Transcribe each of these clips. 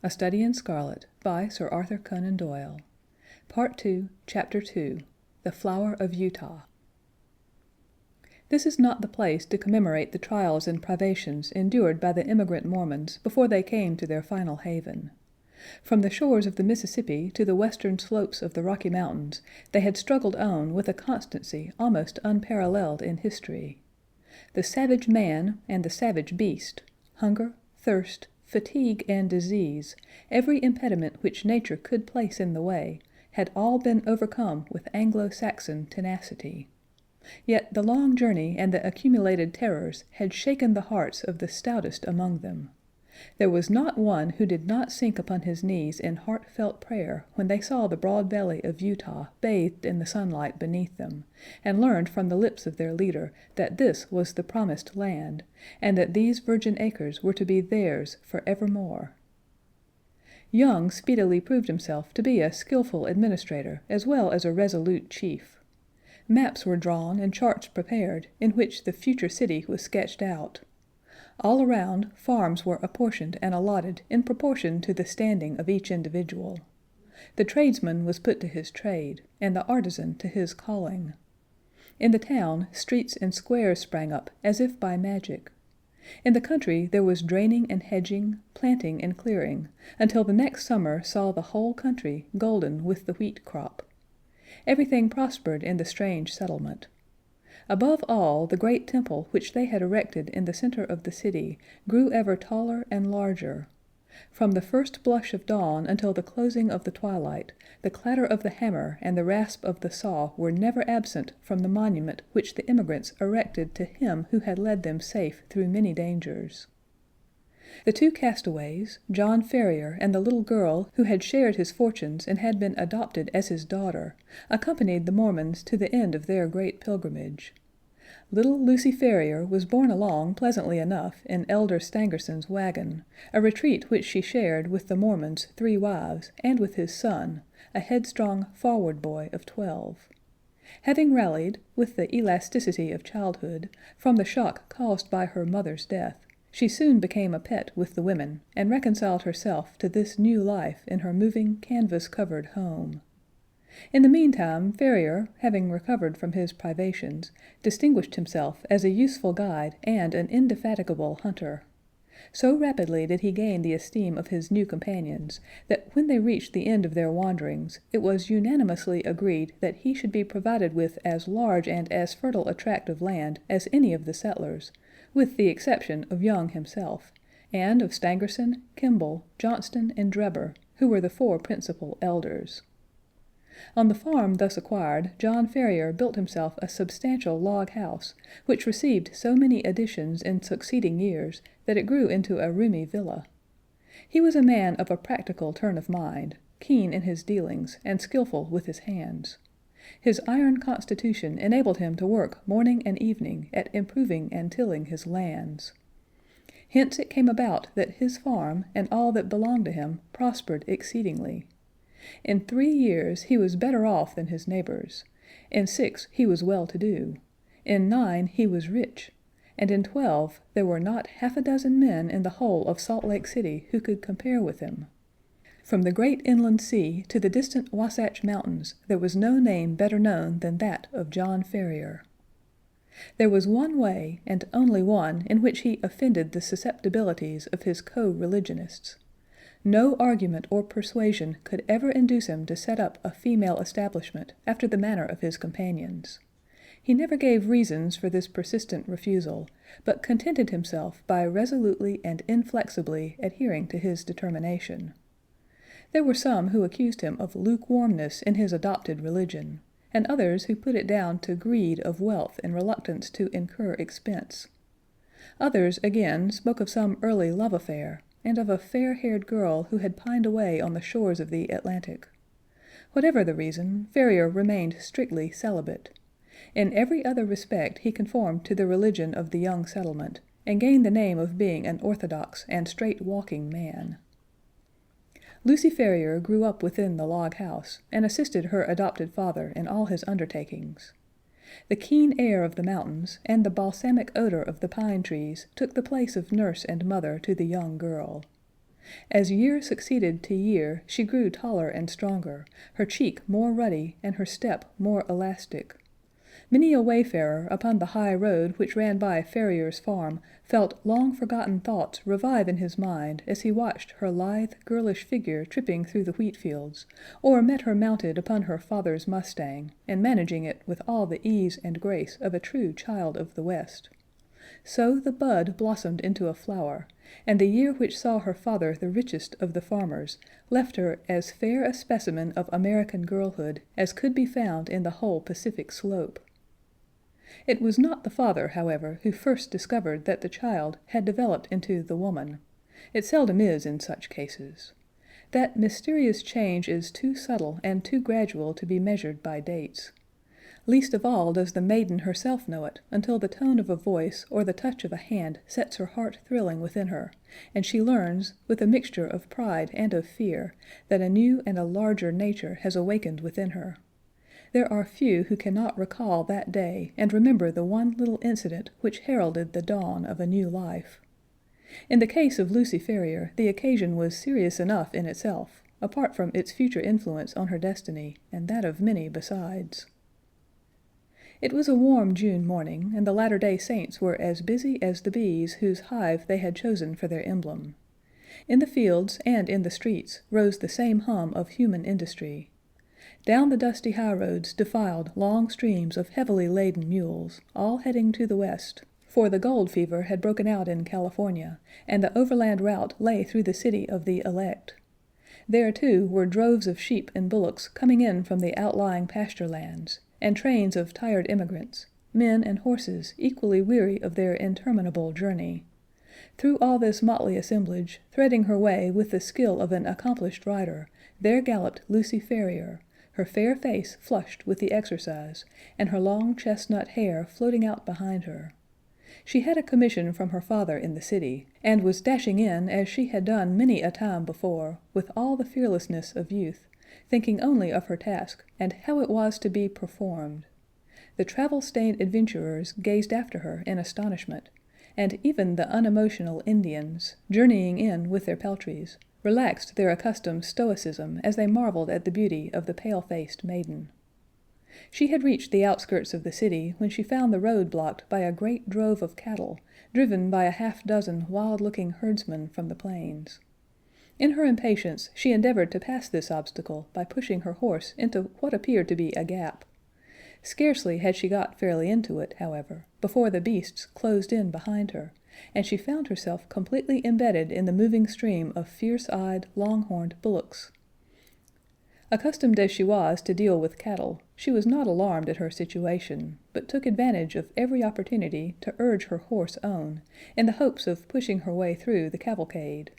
A Study in Scarlet by Sir Arthur Conan Doyle. Part 2, Chapter 2, The Flower of Utah. This is not the place to commemorate the trials and privations endured by the emigrant Mormons before they came to their final haven. From the shores of the Mississippi to the western slopes of the Rocky Mountains, they had struggled on with a constancy almost unparalleled in history. The savage man and the savage beast, hunger, thirst, fatigue, and disease, every impediment which nature could place in the way, had all been overcome with Anglo-Saxon tenacity. Yet the long journey and the accumulated terrors had shaken the hearts of the stoutest among them. There was not one who did not sink upon his knees in heartfelt prayer when they saw the broad valley of Utah bathed in the sunlight beneath them, and learned from the lips of their leader that this was the promised land, and that these virgin acres were to be theirs forevermore. Young speedily proved himself to be a skillful administrator as well as a resolute chief. Maps were drawn and charts prepared, in which the future city was sketched out. All around, farms were apportioned and allotted in proportion to the standing of each individual. The tradesman was put to his trade, and the artisan to his calling. In the town, streets and squares sprang up as if by magic. In the country there was draining and hedging, planting and clearing, until the next summer saw the whole country golden with the wheat crop. Everything prospered in the strange settlement. Above all, the great temple which they had erected in the center of the city grew ever taller and larger. From the first blush of dawn until the closing of the twilight, the clatter of the hammer and the rasp of the saw were never absent from the monument which the emigrants erected to him who had led them safe through many dangers. The two castaways, John Ferrier and the little girl who had shared his fortunes and had been adopted as his daughter, accompanied the Mormons to the end of their great pilgrimage. Little Lucy Ferrier was borne along pleasantly enough in Elder Stangerson's wagon, a retreat which she shared with the Mormon's 3 wives and with his son, a headstrong, forward boy of 12. Having rallied, with the elasticity of childhood, from the shock caused by her mother's death, she soon became a pet with the women, and reconciled herself to this new life in her moving, canvas-covered home. In the meantime, Ferrier, having recovered from his privations, distinguished himself as a useful guide and an indefatigable hunter. So rapidly did he gain the esteem of his new companions, that when they reached the end of their wanderings, it was unanimously agreed that he should be provided with as large and as fertile a tract of land as any of the settlers, with the exception of Young himself, and of Stangerson, Kimball, Johnston, and Drebber, who were the 4 principal elders. On the farm thus acquired, John Ferrier built himself a substantial log house, which received so many additions in succeeding years that it grew into a roomy villa. He was a man of a practical turn of mind, keen in his dealings, and skillful with his hands. His iron constitution enabled him to work morning and evening at improving and tilling his lands. Hence it came about that his farm, and all that belonged to him, prospered exceedingly. In 3 years he was better off than his neighbors, in 6 he was well-to-do, in 9 he was rich, and in 12 there were not half a dozen men in the whole of Salt Lake City who could compare with him. From the great inland sea to the distant Wasatch Mountains there was no name better known than that of John Ferrier. There was one way, and only one, in which he offended the susceptibilities of his co-religionists. No argument or persuasion could ever induce him to set up a female establishment after the manner of his companions. He never gave reasons for this persistent refusal, but contented himself by resolutely and inflexibly adhering to his determination. There were some who accused him of lukewarmness in his adopted religion, and others who put it down to greed of wealth and reluctance to incur expense. Others, again, spoke of some early love affair, and of a fair-haired girl who had pined away on the shores of the Atlantic. Whatever the reason, Ferrier remained strictly celibate. In every other respect he conformed to the religion of the young settlement, and gained the name of being an orthodox and straight-walking man. Lucy Ferrier grew up within the log house, and assisted her adopted father in all his undertakings. The keen air of the mountains, and the balsamic odor of the pine trees took the place of nurse and mother to the young girl. As year succeeded to year, she grew taller and stronger, her cheek more ruddy, and her step more elastic. Many a wayfarer upon the high road which ran by Ferrier's farm felt long-forgotten thoughts revive in his mind as he watched her lithe, girlish figure tripping through the wheat fields, or met her mounted upon her father's mustang, and managing it with all the ease and grace of a true child of the West. So the bud blossomed into a flower, and the year which saw her father the richest of the farmers left her as fair a specimen of American girlhood as could be found in the whole Pacific slope. It was not the father, however, who first discovered that the child had developed into the woman. It seldom is in such cases. That mysterious change is too subtle and too gradual to be measured by dates. Least of all does the maiden herself know it until the tone of a voice or the touch of a hand sets her heart thrilling within her, and she learns, with a mixture of pride and of fear, that a new and a larger nature has awakened within her. There are few who cannot recall that day and remember the one little incident which heralded the dawn of a new life. In the case of Lucy Ferrier, the occasion was serious enough in itself, apart from its future influence on her destiny, and that of many besides. It was a warm June morning, and the Latter-day Saints were as busy as the bees whose hive they had chosen for their emblem. In the fields and in the streets rose the same hum of human industry. Down the dusty highroads defiled long streams of heavily laden mules, all heading to the west, for the gold fever had broken out in California, and the overland route lay through the city of the elect. There, too, were droves of sheep and bullocks coming in from the outlying pasture lands, and trains of tired immigrants, men and horses equally weary of their interminable journey. Through all this motley assemblage, threading her way with the skill of an accomplished rider, there galloped Lucy Ferrier, her fair face flushed with the exercise, and her long chestnut hair floating out behind her. She had a commission from her father in the city, and was dashing in as she had done many a time before, with all the fearlessness of youth, thinking only of her task and how it was to be performed. The travel-stained adventurers gazed after her in astonishment, and even the unemotional Indians, journeying in with their peltries, relaxed their accustomed stoicism as they marveled at the beauty of the pale-faced maiden. She had reached the outskirts of the city when she found the road blocked by a great drove of cattle, driven by a half-dozen wild-looking herdsmen from the plains. In her impatience, she endeavored to pass this obstacle by pushing her horse into what appeared to be a gap. Scarcely had she got fairly into it, however, before the beasts closed in behind her, and she found herself completely embedded in the moving stream of fierce-eyed, long-horned bullocks. Accustomed as she was to deal with cattle, she was not alarmed at her situation, but took advantage of every opportunity to urge her horse on, in the hopes of pushing her way through the cavalcade.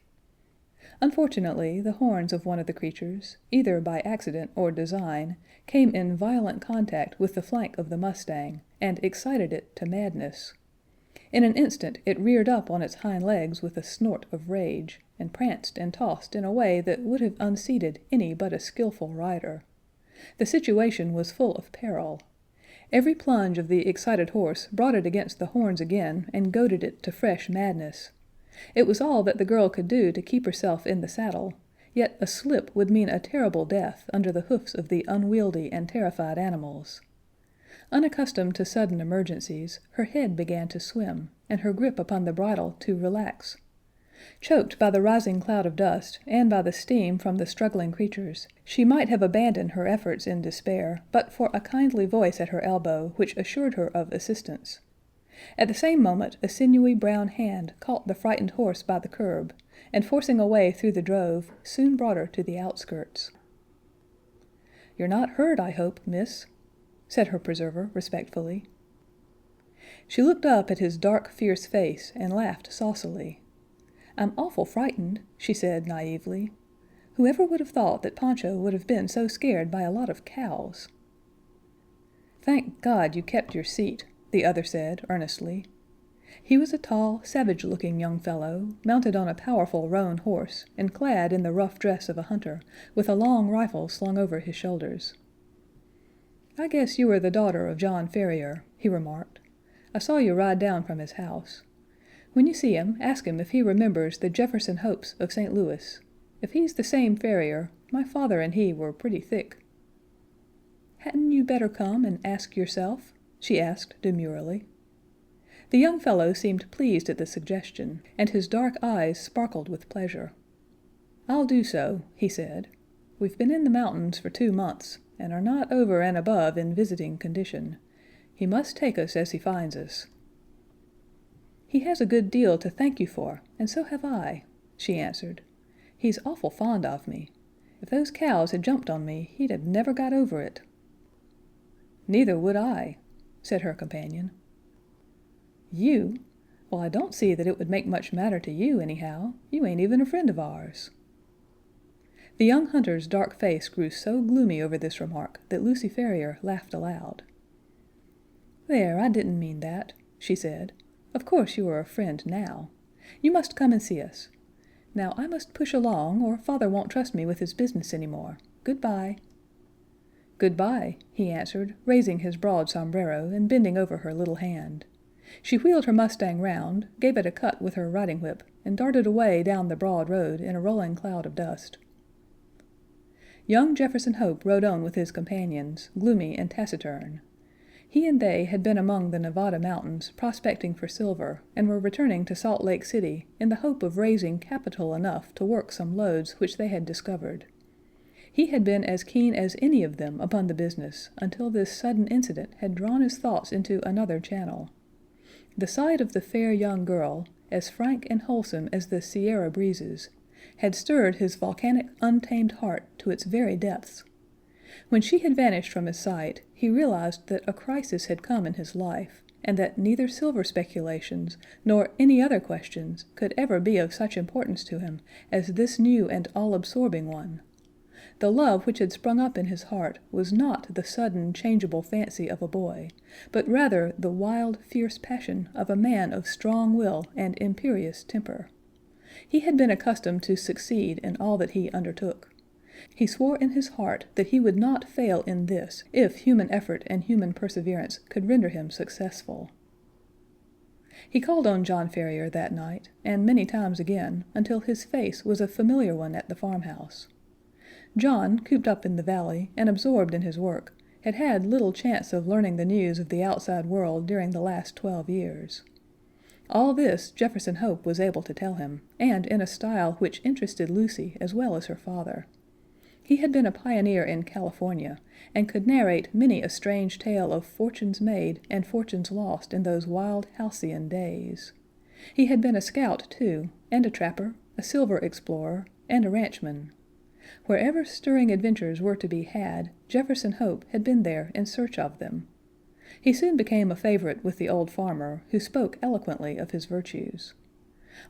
Unfortunately, the horns of one of the creatures, either by accident or design, came in violent contact with the flank of the mustang, and excited it to madness. In an instant it reared up on its hind legs with a snort of rage, and pranced and tossed in a way that would have unseated any but a skilful rider. The situation was full of peril. Every plunge of the excited horse brought it against the horns again and goaded it to fresh madness. It was all that the girl could do to keep herself in the saddle, yet a slip would mean a terrible death under the hoofs of the unwieldy and terrified animals. Unaccustomed to sudden emergencies, her head began to swim, and her grip upon the bridle to relax. Choked by the rising cloud of dust, and by the steam from the struggling creatures, she might have abandoned her efforts in despair, but for a kindly voice at her elbow which assured her of assistance. At the same moment a sinewy brown hand caught the frightened horse by the curb, and forcing a way through the drove, soon brought her to the outskirts. "You're not hurt, I hope, miss," said her preserver respectfully. She looked up at his dark, fierce face and laughed saucily. "I'm awful frightened," she said naively. "Whoever would have thought that Pancho would have been so scared by a lot of cows?" "Thank God you kept your seat," the other said earnestly. He was a tall, savage-looking young fellow, mounted on a powerful roan horse, and clad in the rough dress of a hunter, with a long rifle slung over his shoulders. "I guess you are the daughter of John Ferrier," he remarked. "I saw you ride down from his house. When you see him, ask him if he remembers the Jefferson Hopes of St. Louis. If he's the same farrier, my father and he were pretty thick." "Hadn't you better come and ask yourself?" she asked demurely. The young fellow seemed pleased at the suggestion, and his dark eyes sparkled with pleasure. "I'll do so," he said. "We've been in the mountains for 2 months, and are not over and above in visiting condition. He must take us as he finds us." "He has a good deal to thank you for, and so have I," she answered. "He's awful fond of me. If those cows had jumped on me, he'd have never got over it." "Neither would I," said her companion. "You? Well, I don't see that it would make much matter to you, anyhow. You ain't even a friend of ours." The young hunter's dark face grew so gloomy over this remark that Lucy Ferrier laughed aloud. "There, I didn't mean that," she said. "Of course you are a friend now. You must come and see us. Now I must push along, or father won't trust me with his business any more. Good-bye." "Good-bye," he answered, raising his broad sombrero and bending over her little hand. She wheeled her Mustang round, gave it a cut with her riding whip, and darted away down the broad road in a rolling cloud of dust. Young Jefferson Hope rode on with his companions, gloomy and taciturn. He and they had been among the Nevada mountains prospecting for silver, and were returning to Salt Lake City in the hope of raising capital enough to work some lodes which they had discovered. He had been as keen as any of them upon the business until this sudden incident had drawn his thoughts into another channel. The sight of the fair young girl, as frank and wholesome as the Sierra breezes, had stirred his volcanic, untamed heart to its very depths. When she had vanished from his sight, he realized that a crisis had come in his life, and that neither silver speculations nor any other questions could ever be of such importance to him as this new and all-absorbing one. The love which had sprung up in his heart was not the sudden, changeable fancy of a boy, but rather the wild, fierce passion of a man of strong will and imperious temper. He had been accustomed to succeed in all that he undertook. He swore in his heart that he would not fail in this if human effort and human perseverance could render him successful. He called on John Ferrier that night, and many times again, until his face was a familiar one at the farmhouse. John, cooped up in the valley, and absorbed in his work, had had little chance of learning the news of the outside world during the last 12 years. All this Jefferson Hope was able to tell him, and in a style which interested Lucy as well as her father. He had been a pioneer in California, and could narrate many a strange tale of fortunes made and fortunes lost in those wild halcyon days. He had been a scout, too, and a trapper, a silver explorer, and a ranchman. Wherever stirring adventures were to be had, Jefferson Hope had been there in search of them. He soon became a favorite with the old farmer, who spoke eloquently of his virtues.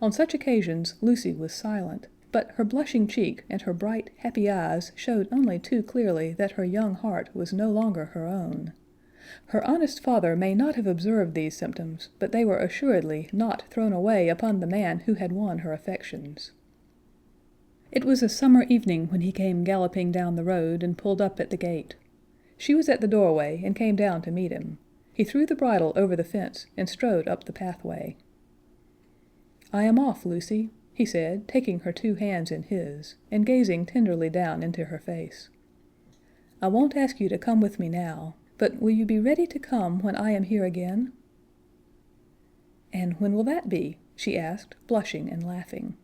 On such occasions Lucy was silent, but her blushing cheek and her bright, happy eyes showed only too clearly that her young heart was no longer her own. Her honest father may not have observed these symptoms, but they were assuredly not thrown away upon the man who had won her affections. It was a summer evening when he came galloping down the road and pulled up at the gate. She was at the doorway and came down to meet him. He threw the bridle over the fence and strode up the pathway. "I am off, Lucy," he said, taking her 2 hands in his, and gazing tenderly down into her face. "I won't ask you to come with me now, but will you be ready to come when I am here again?" "And when will that be?" she asked, blushing and laughing.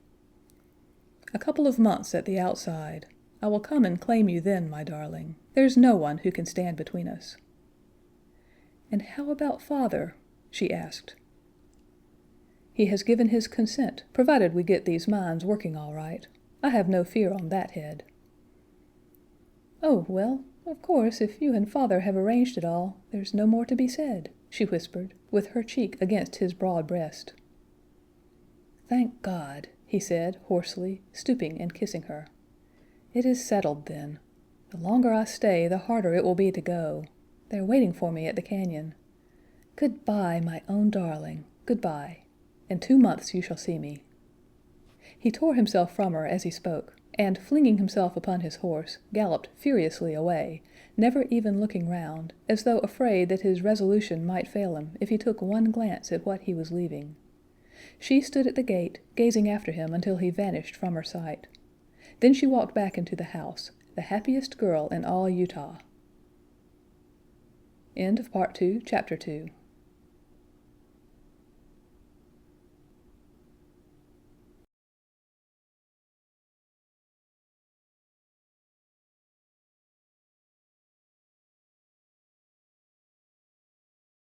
"A couple of months at the outside. I will come and claim you then, my darling. There's no one who can stand between us." "And how about father?" she asked. "He has given his consent, provided we get these mines working all right. I have no fear on that head." "Oh, well, of course, if you and father have arranged it all, there's no more to be said," she whispered, with her cheek against his broad breast. "Thank God," he said, hoarsely, stooping and kissing her. "It is settled, then. The longer I stay, the harder it will be to go. They're waiting for me at the canyon. Good-bye, my own darling, good-bye. In 2 months you shall see me." He tore himself from her as he spoke, and, flinging himself upon his horse, galloped furiously away, never even looking round, as though afraid that his resolution might fail him if he took one glance at what he was leaving. She stood at the gate, gazing after him until he vanished from her sight. Then she walked back into the house, the happiest girl in all Utah. End of Part 2, Chapter 2.